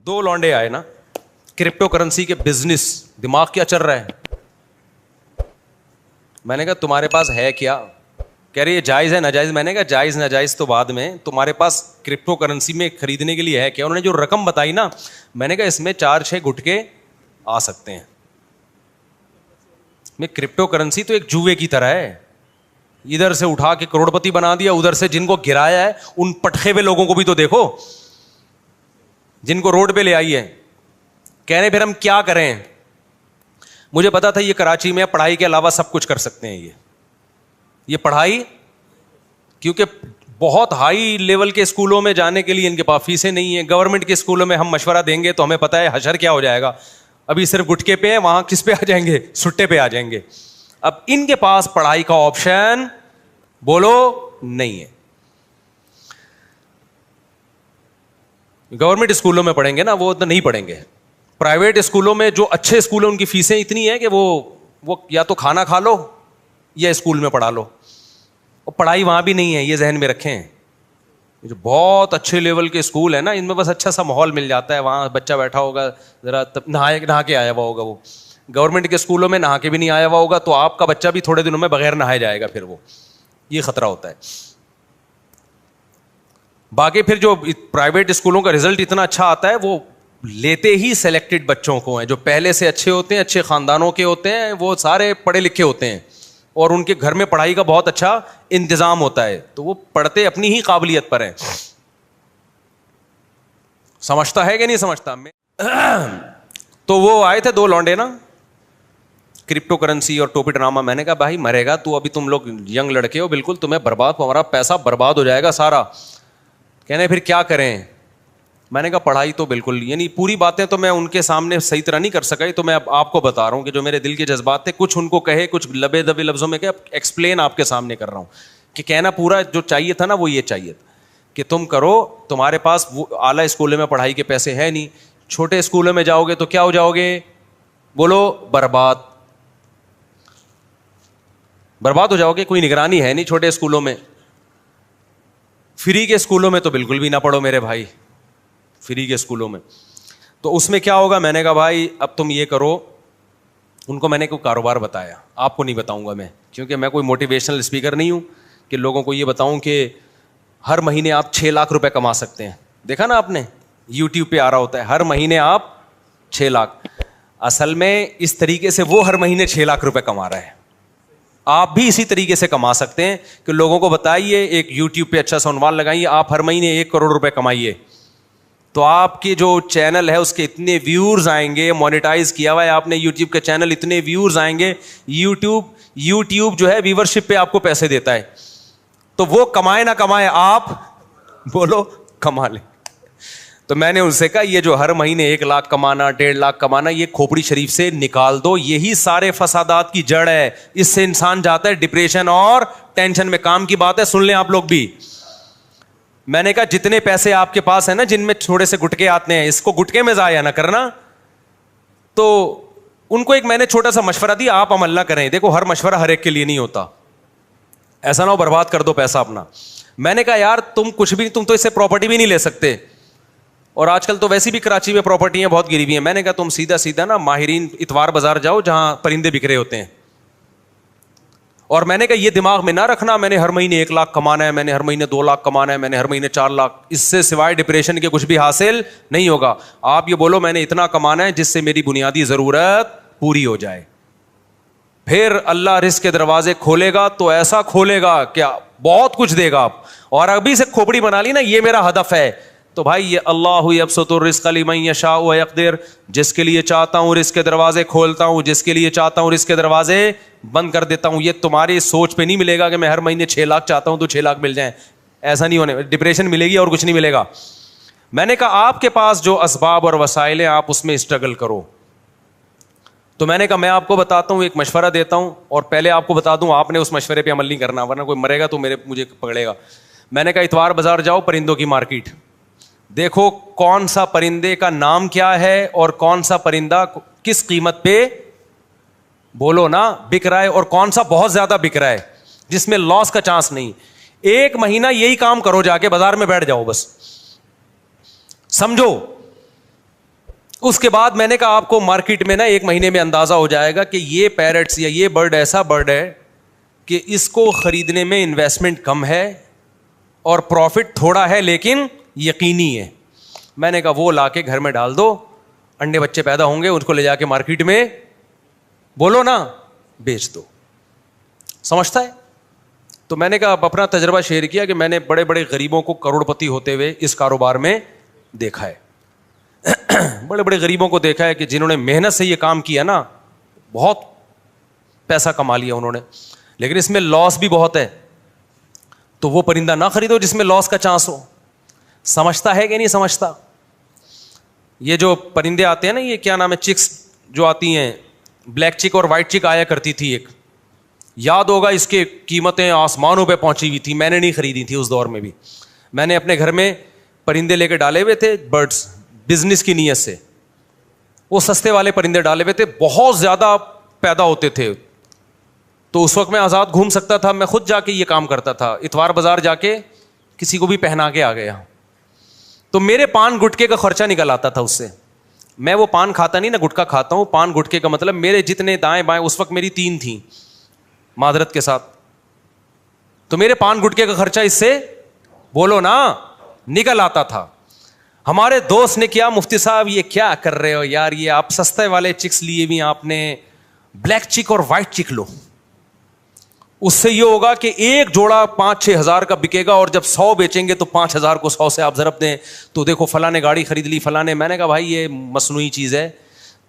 دو لونڈے آئے نا, crypto currency کے بزنس, دماغ کیا چل رہا ہے. میں نے کہا تمہارے پاس ہے کیا؟ کہہ رہی ہے جائز ہے ناجائز. میں نے کہا جائز ناجائز تو بعد میں, تمہارے پاس کرپٹو کرنسی میں خریدنے کے لیے ہے کیا؟ انہوں نے جو رقم بتائی نا, میں نے کہا اس میں 4-6 گٹکے آ سکتے ہیں. میں کرپٹو کرنسی تو ایک جوئے کی طرح ہے, ادھر سے اٹھا کے کروڑپتی بنا دیا, ادھر سے جن کو گرایا ہے ان پٹخے ہوئے لوگوں کو بھی تو دیکھو, جن کو روڈ پہ لے آئی ہے. کہہ رہے پھر ہم کیا کریں؟ مجھے پتا تھا یہ کراچی میں پڑھائی کے علاوہ سب کچھ کر سکتے ہیں. یہ پڑھائی, کیونکہ بہت ہائی لیول کے اسکولوں میں جانے کے لیے ان کے پاس فیسیں نہیں ہیں. گورنمنٹ کے اسکولوں میں ہم مشورہ دیں گے تو ہمیں پتا ہے حشر کیا ہو جائے گا. ابھی صرف گٹکے پہ ہیں, وہاں کس پہ آ جائیں گے؟ سٹے پہ آ جائیں گے. اب ان کے پاس پڑھائی کا آپشن بولو نہیں ہے. گورنمنٹ اسکولوں میں پڑھیں گے نا, وہ تو نہیں پڑھیں گے. پرائیویٹ اسکولوں میں جو اچھے اسکول ہیں ان کی فیسیں اتنی ہیں کہ وہ یا تو کھانا کھا لو یا اسکول میں پڑھا لو. اور پڑھائی وہاں بھی نہیں ہے, یہ ذہن میں رکھیں. جو بہت اچھے لیول کے اسکول ہیں نا, ان میں بس اچھا سا ماحول مل جاتا ہے, وہاں بچہ بیٹھا ہوگا ذرا نہا کے آیا ہوا ہوگا. وہ گورنمنٹ کے اسکولوں میں نہا کے بھی نہیں آیا ہوا ہوگا تو آپ کا بچہ بھی تھوڑے دنوں میں بغیر نہائے جائے گا, پھر وہ یہ خطرہ ہوتا ہے. باقی پھر جو پرائیویٹ اسکولوں کا رزلٹ اتنا اچھا آتا ہے, وہ لیتے ہی سلیکٹڈ بچوں کو ہیں جو پہلے سے اچھے ہوتے ہیں, اچھے خاندانوں کے ہوتے ہیں, وہ سارے پڑھے لکھے ہوتے ہیں اور ان کے گھر میں پڑھائی کا بہت اچھا انتظام ہوتا ہے, تو وہ پڑھتے اپنی ہی قابلیت پر ہیں. سمجھتا ہے کہ نہیں سمجھتا؟ میں تو وہ آئے تھے دو لونڈے نا, کرپٹو کرنسی اور ٹوپی ڈرامہ. میں نے کہا بھائی مرے گا تو, ابھی تم لوگ ینگ لڑکے ہو, بالکل تمہیں برباد, ہمارا پیسہ برباد ہو جائے گا سارا. کہنے پھر کیا کریں؟ میں نے کہا پڑھائی تو بالکل, یعنی پوری باتیں تو میں ان کے سامنے صحیح طرح نہیں کر سکا, تو میں اب آپ کو بتا رہا ہوں کہ جو میرے دل کے جذبات تھے, کچھ ان کو کہے, کچھ لبے دبے لفظوں میں کہ ایکسپلین آپ کے سامنے کر رہا ہوں. کہ کہنا پورا جو چاہیے تھا نا وہ یہ چاہیے تھا کہ تم کرو, تمہارے پاس وہ اعلیٰ اسکولوں میں پڑھائی کے پیسے ہیں نہیں, چھوٹے اسکولوں میں جاؤ گے تو کیا ہو جاؤ گے؟ بولو برباد, برباد ہو جاؤ گے. کوئی نگرانی ہے نہیں چھوٹے اسکولوں میں. فری کے اسکولوں میں تو بالکل بھی نہ پڑھو میرے بھائی, فری کے اسکولوں میں. تو اس میں کیا ہوگا؟ میں نے کہا بھائی اب تم یہ کرو. ان کو میں نے کوئی کاروبار بتایا, آپ کو نہیں بتاؤں گا میں, کیونکہ میں کوئی موٹیویشنل اسپیکر نہیں ہوں کہ لوگوں کو یہ بتاؤں کہ ہر مہینے آپ 6 لاکھ روپے کما سکتے ہیں. دیکھا نا آپ نے, یوٹیوب پہ آ رہا ہوتا ہے ہر مہینے آپ 6 لاکھ. اصل میں اس طریقے سے وہ ہر مہینے 6 لاکھ روپے کما رہا ہے. آپ بھی اسی طریقے سے کما سکتے ہیں کہ لوگوں کو بتائیے, ایک یوٹیوب پہ اچھا سا عنوان لگائیے, آپ ہر مہینے 1 کروڑ روپے کمائیے, تو آپ کی جو چینل ہے اس کے اتنے ویورز آئیں گے. مانیٹائز کیا ہوا ہے آپ نے یوٹیوب کے چینل, اتنے ویورز آئیں گے. یوٹیوب جو ہے ویورشپ پہ آپ کو پیسے دیتا ہے, تو وہ کمائے نہ کمائے آپ بولو کما لیں. تو میں نے ان سے کہا یہ جو ہر مہینے 1 لاکھ کمانا, 1.5 لاکھ کمانا, یہ کھوپڑی شریف سے نکال دو, یہی سارے فسادات کی جڑ ہے. اس سے انسان جاتا ہے ڈپریشن اور ٹینشن میں. کام کی بات ہے, سن لیں آپ لوگ بھی. میں نے کہا جتنے پیسے آپ کے پاس ہیں نا, جن میں تھوڑے سے گٹکے آتے ہیں, اس کو گٹکے میں ضائع نہ کرنا. تو ان کو ایک میں نے چھوٹا سا مشورہ دیا, آپ عمل نہ کریں. دیکھو ہر مشورہ ہر ایک کے لیے نہیں ہوتا, ایسا نہ ہو برباد کر دو پیسہ اپنا. میں نے کہا یار تم کچھ بھی, تم تو اس سے پراپرٹی بھی نہیں لے سکتے, اور آج کل تو ویسی بھی کراچی میں پراپرٹیاں بہت گری ہوئی ہیں. میں نے کہا تم سیدھا نا ماہرین اتوار بازار جاؤ جہاں پرندے بکھرے ہوتے ہیں. اور میں نے کہا یہ دماغ میں نہ رکھنا میں نے ہر مہینے 1 لاکھ کمانا ہے, میں نے ہر مہینے 2 لاکھ کمانا ہے, میں نے ہر مہینے 4 لاکھ. اس سے سوائے ڈپریشن کے کچھ بھی حاصل نہیں ہوگا. آپ یہ بولو میں نے اتنا کمانا ہے جس سے میری بنیادی ضرورت پوری ہو جائے. پھر اللہ رزق کے دروازے کھولے گا تو ایسا کھولے گا کیا بہت کچھ دے گا آپ. اور ابھی سے کھوپڑی بنا لی نا یہ میرا ہدف ہے, تو بھائی یہ اللہ یبسط الرزق لمن یشاء ویقدر, جس کے لیے چاہتا ہوں رزق کے دروازے کھولتا ہوں, جس کے لیے چاہتا ہوں رزق کے دروازے بند کر دیتا ہوں. یہ تمہاری سوچ پہ نہیں ملے گا کہ میں ہر مہینے 6 لاکھ چاہتا ہوں تو 6 لاکھ مل جائیں, ایسا نہیں ہونے. ڈپریشن ملے گی اور کچھ نہیں ملے گا. میں نے کہا آپ کے پاس جو اسباب اور وسائل ہیں آپ اس میں اسٹرگل کرو. تو میں نے کہا میں آپ کو بتاتا ہوں, ایک مشورہ دیتا ہوں, اور پہلے آپ کو بتا دوں آپ نے اس مشورے پہ عمل نہیں کرنا ورنہ کوئی مرے گا تو مجھے پکڑے گا. میں نے کہا اتوار بازار جاؤ, پرندوں کی مارکیٹ دیکھو کون سا پرندے کا نام کیا ہے اور کون سا پرندہ کس قیمت پہ بولو نا بک رہا ہے, اور کون سا بہت زیادہ بک رہا ہے جس میں لاس کا چانس نہیں. 1 مہینہ یہی کام کرو, جا کے بازار میں بیٹھ جاؤ, بس سمجھو اس کے بعد میں نے کہا آپ کو مارکیٹ میں نا 1 مہینے میں اندازہ ہو جائے گا کہ یہ پیرٹس یا یہ برڈ ایسا برڈ ہے کہ اس کو خریدنے میں انویسٹمنٹ کم ہے اور پروفٹ تھوڑا ہے لیکن یقینی ہے. میں نے کہا وہ لا کے گھر میں ڈال دو, انڈے بچے پیدا ہوں گے, ان کو لے جا کے مارکیٹ میں بولو نا بیچ دو. سمجھتا ہے؟ تو میں نے کہا اپنا تجربہ شیئر کیا کہ میں نے بڑے بڑے غریبوں کو کروڑ پتی ہوتے ہوئے اس کاروبار میں دیکھا ہے. بڑے بڑے غریبوں کو دیکھا ہے کہ جنہوں نے محنت سے یہ کام کیا نا, بہت پیسہ کما لیا انہوں نے, لیکن اس میں لاس بھی بہت ہے. تو وہ پرندہ نہ خریدو جس میں لاس کا چانس ہو. سمجھتا ہے کہ نہیں سمجھتا؟ یہ جو پرندے آتے ہیں نا, یہ کیا نام ہے, چکس جو آتی ہیں, بلیک چک اور وائٹ چک آیا کرتی تھی ایک, یاد ہوگا اس کے قیمتیں آسمانوں پہ پہنچی ہوئی تھی. میں نے نہیں خریدی تھی اس دور میں بھی, میں نے اپنے گھر میں پرندے لے کے ڈالے ہوئے تھے برڈس, بزنس کی نیت سے. وہ سستے والے پرندے ڈالے ہوئے تھے, بہت زیادہ پیدا ہوتے تھے. تو اس وقت میں آزاد گھوم سکتا تھا, میں خود جا کے یہ کام کرتا تھا, اتوار بازار جا کے کسی کو بھی پہنا کے آ گیا. تو میرے پان گٹکے کا خرچہ نکل آتا تھا اس سے. میں وہ پان کھاتا نہیں نا, گٹکا کھاتا ہوں. پان گٹکے کا مطلب میرے جتنے دائیں بائیں, اس وقت میری 3 تھیں معذرت کے ساتھ, تو میرے پان گٹکے کا خرچہ اس سے بولو نا نکل آتا تھا. ہمارے دوست نے کیا, مفتی صاحب یہ کیا کر رہے ہو یار, یہ آپ سستے والے چکس لیے بھی آپ نے, بلیک چک اور وائٹ چک لو, اس سے یہ ہوگا کہ ایک جوڑا 5-6 ہزار کا بکے گا, اور جب 100 بیچیں گے تو 5,000 کو 100 سے آپ ضرب دیں تو دیکھو فلاں نے گاڑی خرید لی, فلاں نے. میں نے کہا بھائی یہ مصنوعی چیز ہے.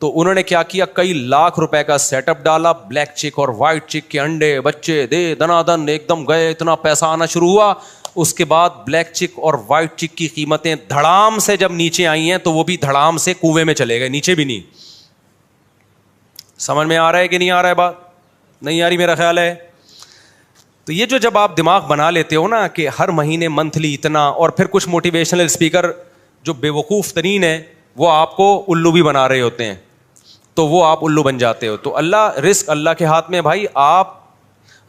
تو انہوں نے کیا کیا, کئی لاکھ روپے کا سیٹ اپ ڈالا, بلیک چک اور وائٹ چک کے انڈے بچے دے دنا دن ایک دم گئے, اتنا پیسہ آنا شروع ہوا. اس کے بعد بلیک چک اور وائٹ چک کی قیمتیں دھڑام سے جب نیچے آئی ہیں تو وہ بھی دھڑام سے کنویں میں چلے گئے, نیچے بھی نہیں. سمجھ میں آ رہا ہے کہ نہیں آ رہا ہے؟ بات نہیں آ رہی میرا خیال ہے. تو یہ جو جب آپ دماغ بنا لیتے ہو نا کہ ہر مہینے منتھلی اتنا, اور پھر کچھ موٹیویشنل اسپیکر جو بے وقوف ترین ہیں وہ آپ کو الو بھی بنا رہے ہوتے ہیں, تو وہ آپ الو بن جاتے ہو. تو اللہ, رزق اللہ کے ہاتھ میں بھائی. آپ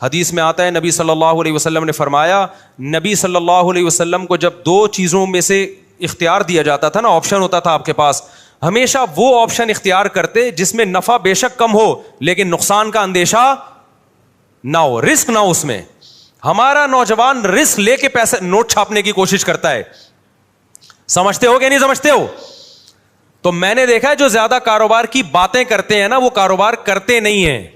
حدیث میں آتا ہے, نبی صلی اللہ علیہ وسلم نے فرمایا, نبی صلی اللہ علیہ وسلم کو جب 2 چیزوں میں سے اختیار دیا جاتا تھا نا, آپشن ہوتا تھا آپ کے پاس, ہمیشہ وہ آپشن اختیار کرتے جس میں نفع بے شک کم ہو لیکن نقصان کا اندیشہ نہ ہو, رسک نہ ہو اس میں. ہمارا نوجوان رسک لے کے پیسے نوٹ چھاپنے کی کوشش کرتا ہے. سمجھتے ہو کہ نہیں سمجھتے ہو؟ تو میں نے دیکھا ہے جو زیادہ کاروبار کی باتیں کرتے ہیں نا, وہ کاروبار کرتے نہیں ہیں,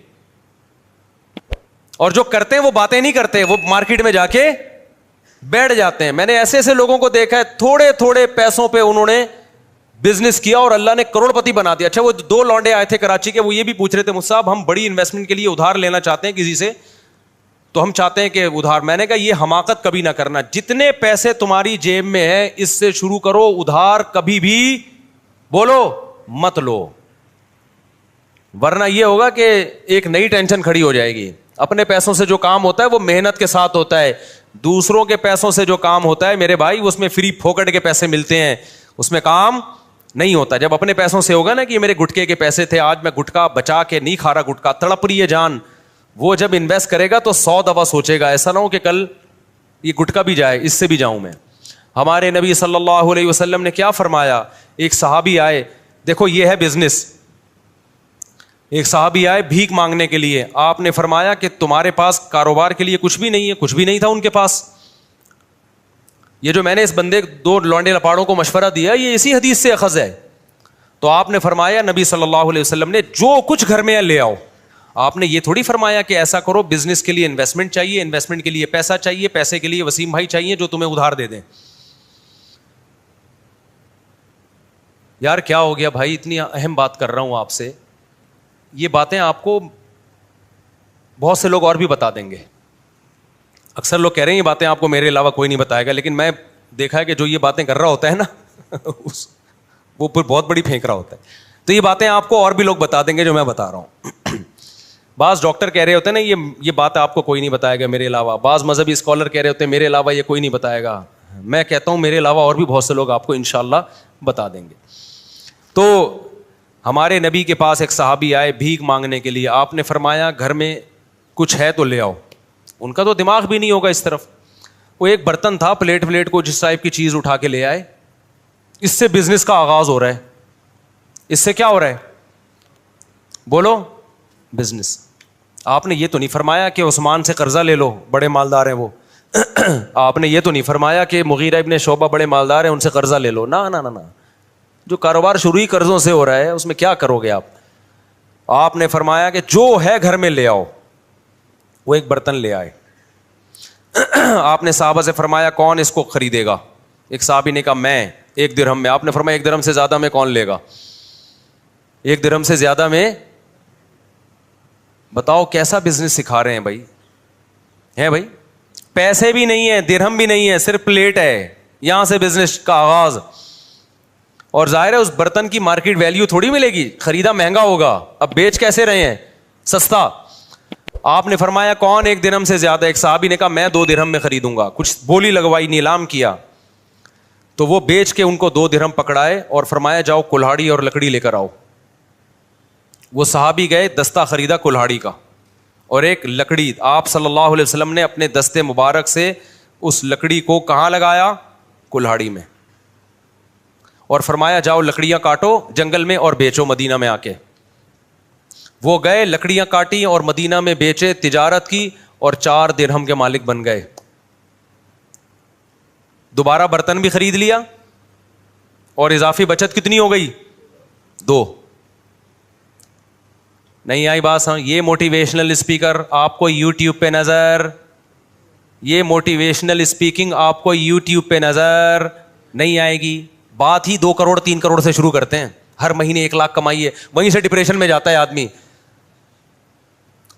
اور جو کرتے ہیں وہ باتیں نہیں کرتے, وہ مارکیٹ میں جا کے بیٹھ جاتے ہیں. میں نے ایسے ایسے لوگوں کو دیکھا ہے, تھوڑے تھوڑے پیسوں پہ انہوں نے بزنس کیا اور اللہ نے کروڑ پتی بنا دیا. اچھا, وہ 2 لونڈے آئے تھے کراچی کے, وہ یہ بھی پوچھ رہے تھے, مجھ صاحب ہم بڑی انویسٹمنٹ کے لیے ادھار لینا چاہتے ہیں کسی سے, تو ہم چاہتے ہیں کہ ادھار. میں نے کہا یہ حماقت کبھی نہ کرنا, جتنے پیسے تمہاری جیب میں ہے اس سے شروع کرو, ادھار کبھی بھی بولو مت لو, ورنہ یہ ہوگا کہ ایک نئی ٹینشن کھڑی ہو جائے گی. اپنے پیسوں سے جو کام ہوتا ہے وہ محنت کے ساتھ ہوتا ہے, دوسروں کے پیسوں سے جو کام ہوتا ہے میرے بھائی اس میں فری پھوکٹ کے پیسے ملتے ہیں, اس میں کام نہیں ہوتا. جب اپنے پیسوں سے ہوگا نا کہ یہ میرے گٹکے کے پیسے تھے, آج میں گٹکا بچا کے نہیں کھا رہا, گٹکا تڑپ رہی ہے جان, وہ جب انویسٹ کرے گا تو 100 دفعہ سوچے گا, ایسا نہ ہو کہ کل یہ گٹکا بھی جائے, اس سے بھی جاؤں میں. ہمارے نبی صلی اللہ علیہ وسلم نے کیا فرمایا, ایک صحابی آئے, دیکھو یہ ہے بزنس, ایک صحابی آئے بھیک مانگنے کے لیے, آپ نے فرمایا کہ تمہارے پاس کاروبار کے لیے کچھ بھی نہیں ہے, کچھ بھی نہیں تھا ان کے پاس. یہ جو میں نے اس بندے 2 لونڈے لپاڑوں کو مشورہ دیا یہ اسی حدیث سے اخذ ہے. تو آپ نے فرمایا, نبی صلی اللہ علیہ وسلم نے, جو کچھ گھر میں ہے لے آؤ. آپ نے یہ تھوڑی فرمایا کہ ایسا کرو, بزنس کے لیے انویسٹمنٹ چاہیے, انویسٹمنٹ کے لیے پیسہ چاہیے, پیسے کے لیے وسیم بھائی چاہیے جو تمہیں ادھار دے دیں. یار کیا ہو گیا بھائی, اتنی اہم بات کر رہا ہوں آپ سے, یہ باتیں آپ کو بہت سے لوگ اور بھی بتا دیں گے. اکثر لوگ کہہ رہے ہیں یہ باتیں آپ کو میرے علاوہ کوئی نہیں بتائے گا, لیکن میں دیکھا ہے کہ جو یہ باتیں کر رہا ہوتا ہے نا وہ پھر بہت بڑی پھینک رہا ہوتا ہے. تو یہ باتیں آپ کو اور بھی لوگ بتا دیں گے جو میں بتا رہا ہوں. بعض ڈاکٹر کہہ رہے ہوتے ہیں نا یہ بات آپ کو کوئی نہیں بتائے گا میرے علاوہ, بعض مذہبی اسکالر کہہ رہے ہوتے ہیں میرے علاوہ یہ کوئی نہیں بتائے گا. میں کہتا ہوں میرے علاوہ اور بھی بہت سے لوگ آپ کو انشاءاللہ بتا دیں گے. تو ہمارے نبی کے پاس ایک صحابی آئے بھیک مانگنے کے لیے, آپ نے فرمایا گھر میں کچھ ہے تو لے آؤ. ان کا تو دماغ بھی نہیں ہوگا اس طرف, وہ ایک برتن تھا, پلیٹ کو جس ٹائپ کی چیز اٹھا کے لے آئے, اس سے بزنس کا آغاز ہو رہا ہے. اس سے کیا ہو رہا ہے؟ بولو، بزنس. آپ نے یہ تو نہیں فرمایا کہ عثمان سے قرضہ لے لو، بڑے مالدار ہیں وہ. آپ نے یہ تو نہیں فرمایا کہ مغیرہ ابن شعبہ بڑے مالدار ہیں، ان سے قرضہ لے لو. نہ. جو کاروبار شروع ہی قرضوں سے ہو رہا ہے اس میں کیا کرو گے آپ؟ آپ نے فرمایا کہ جو ہے گھر میں لے آؤ. وہ ایک برتن لے آئے. آپ نے صحابہ سے فرمایا کون اس کو خریدے گا؟ ایک صحابی نے کہا میں، 1 درہم میں. آپ نے فرمایا 1 درہم سے زیادہ میں کون لے گا؟ 1 درہم سے زیادہ میں. بتاؤ کیسا بزنس سکھا رہے ہیں بھائی؟ ہے بھائی، پیسے بھی نہیں ہے، درہم بھی نہیں ہے، صرف پلیٹ ہے. یہاں سے بزنس کا آغاز. اور ظاہر ہے اس برتن کی مارکیٹ ویلیو تھوڑی ملے گی، خریدا مہنگا ہوگا. اب بیچ کیسے رہے ہیں؟ سستا. آپ نے فرمایا کون 1 درہم سے زیادہ؟ ایک صحابی نے کہا میں 2 درہم میں خریدوں گا. کچھ بولی لگوائی، نیلام کیا. تو وہ بیچ کے ان کو 2 درہم پکڑائے اور فرمایا جاؤ کلہاڑی اور لکڑی لے کر آؤ. وہ صحابی گئے، دستہ خریدا کلہاڑی کا اور ایک لکڑی. آپ صلی اللہ علیہ وسلم نے اپنے دستے مبارک سے اس لکڑی کو کہاں لگایا؟ کلہاڑی میں. اور فرمایا جاؤ لکڑیاں کاٹو جنگل میں اور بیچو مدینہ میں آ کے. وہ گئے، لکڑیاں کاٹی اور مدینہ میں بیچے، تجارت کی اور 4 درہم کے مالک بن گئے. دوبارہ برتن بھی خرید لیا اور اضافی بچت کتنی ہو گئی؟ 2. نہیں آئی بات سمجھ؟ یہ موٹیویشنل اسپیکر آپ کو یوٹیوب پہ نظر، یہ موٹیویشنل اسپیکنگ آپ کو یوٹیوب پہ نظر نہیں آئے گی. بات ہی 2 کروڑ 3 کروڑ سے شروع کرتے ہیں. ہر مہینے 1 لاکھ کمائیے، وہیں سے ڈپریشن میں جاتا ہے آدمی.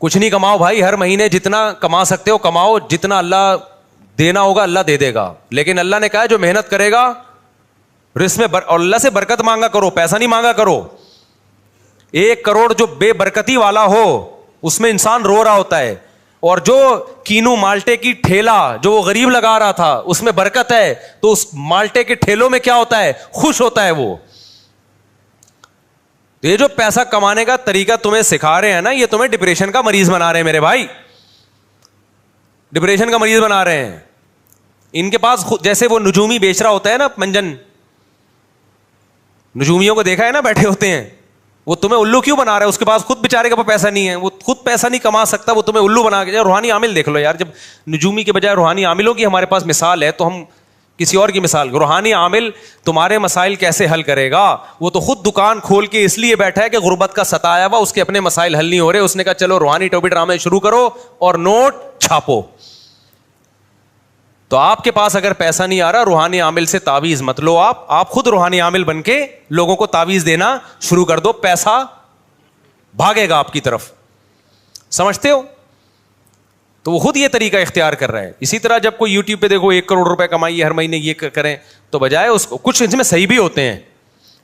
کچھ نہیں کماؤ بھائی، ہر مہینے جتنا کما سکتے ہو کماؤ، جتنا اللہ دینا ہوگا اللہ دے دے گا. لیکن اللہ نے کہا جو محنت کرے گا رزق میں اور اللہ سے برکت مانگا کرو، پیسہ نہیں مانگا کرو. 1 کروڑ جو بے برکتی والا ہو اس میں انسان رو رہا ہوتا ہے، اور جو کینو مالٹے کی ٹھیلا جو وہ غریب لگا رہا تھا اس میں برکت ہے، تو اس مالٹے کے ٹھیلوں میں کیا ہوتا ہے؟ خوش ہوتا ہے وہ. تو یہ جو پیسہ کمانے کا طریقہ تمہیں سکھا رہے ہیں نا، یہ تمہیں ڈپریشن کا مریض بنا رہے ہیں میرے بھائی، ڈپریشن کا مریض بنا رہے ہیں. ان کے پاس جیسے وہ نجومی بیچ رہا ہوتا ہے نا، منجن نجومیوں کو دیکھا ہے نا بیٹھے ہوتے ہیں، وہ تمہیں الو کیوں بنا رہا ہے؟ اس کے پاس خود بیچارے کا پیسہ نہیں ہے، وہ خود پیسہ نہیں کما سکتا، وہ تمہیں الو بنا کے. روحانی عامل دیکھ لو یار، جب نجومی کے بجائے روحانی عاملوں کی ہمارے پاس مثال ہے تو ہم کسی اور کی مثال. روحانی عامل تمہارے مسائل کیسے حل کرے گا؟ وہ تو خود دکان کھول کے اس لیے بیٹھا ہے کہ غربت کا ستایا ہوا، اس کے اپنے مسائل حل نہیں ہو رہے. اس نے کہا چلو روحانی ٹوپی ڈرامے شروع کرو اور نوٹ چھاپو. تو آپ کے پاس اگر پیسہ نہیں آ رہا، روحانی عامل سے تعویذ مت لو. آپ خود روحانی عامل بن کے لوگوں کو تعویذ دینا شروع کر دو، پیسہ بھاگے گا آپ کی طرف. سمجھتے ہو؟ تو وہ خود یہ طریقہ اختیار کر رہا ہے. اسی طرح جب کوئی یوٹیوب پہ دیکھو 1 کروڑ روپے کمائیے ہر مہینے یہ کریں، تو بجائے اس کو کچھ اس میں صحیح بھی ہوتے ہیں،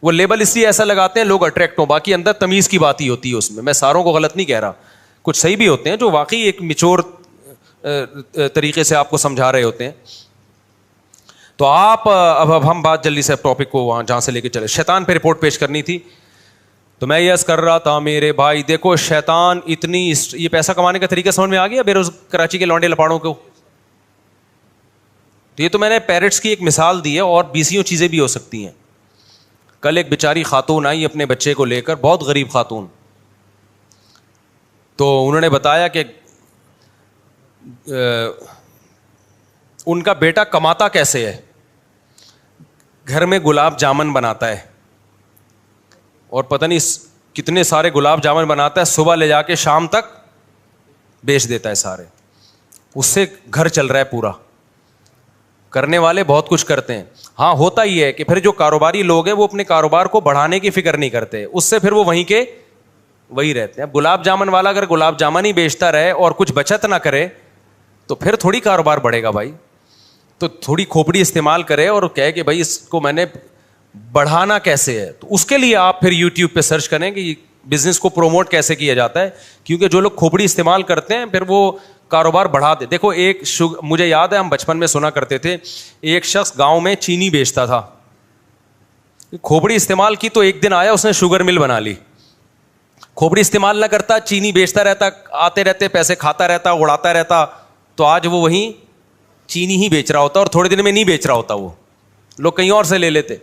وہ لیبل اس لیے ایسا لگاتے ہیں لوگ اٹریکٹ ہوں، باقی اندر تمیز کی بات ہی ہوتی ہے اس میں. میں ساروں کو غلط نہیں کہہ رہا، کچھ صحیح بھی ہوتے ہیں جو واقعی ایک میچور طریقے سے آپ کو سمجھا رہے ہوتے ہیں. تو آپ اب ہم بات جلدی سے ٹاپک کو وہاں جہاں سے لے کے چلے. شیطان پہ رپورٹ پیش کرنی تھی. تو میں یس کر رہا تھا میرے بھائی، دیکھو شیطان اتنی، یہ پیسہ کمانے کا طریقہ سمجھ میں آ گیا کراچی کے لونڈے لپاڑوں کو. تو یہ تو میں نے پیرٹس کی ایک مثال دی ہے، اور بیسیوں چیزیں بھی ہو سکتی ہیں. کل ایک بیچاری خاتون آئی اپنے بچے کو لے کر، بہت غریب خاتون. تو انہوں نے بتایا کہ ان کا بیٹا کماتا کیسے ہے، گھر میں گلاب جامن بناتا ہے، اور پتہ نہیں کتنے سارے گلاب جامن بناتا ہے، صبح لے جا کے شام تک بیچ دیتا ہے سارے. اس سے گھر چل رہا ہے پورا. کرنے والے بہت کچھ کرتے ہیں. ہاں ہوتا ہی ہے کہ پھر جو کاروباری لوگ ہیں وہ اپنے کاروبار کو بڑھانے کی فکر نہیں کرتے، اس سے پھر وہ وہیں کے وہی رہتے ہیں. اب گلاب جامن والا اگر گلاب جامن ہی بیچتا رہے اور کچھ بچت نہ کرے تو پھر تھوڑی کاروبار بڑھے گا بھائی. تو تھوڑی کھوپڑی استعمال کرے اور کہے کہ بھائی اس کو میں نے بڑھانا کیسے ہے. تو اس کے لیے آپ پھر یوٹیوب پہ سرچ کریں کہ بزنس کو پروموٹ کیسے کیا جاتا ہے، کیونکہ جو لوگ کھوپڑی استعمال کرتے ہیں پھر وہ کاروبار بڑھا دے. دیکھو ایک مجھے یاد ہے ہم بچپن میں سنا کرتے تھے، ایک شخص گاؤں میں چینی بیچتا تھا. کھوپڑی استعمال کی تو ایک دن آیا اس نے شوگر مل بنا لی. کھوپڑی استعمال نہ کرتا، چینی بیچتا رہتا، آتے رہتے پیسے کھاتا رہتا، اڑاتا رہتا، تو آج وہ وہیں چینی ہی بیچ رہا ہوتا، اور تھوڑے دن میں نہیں بیچ رہا ہوتا، وہ لوگ کہیں اور سے لے لیتے.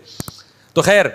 تو خیر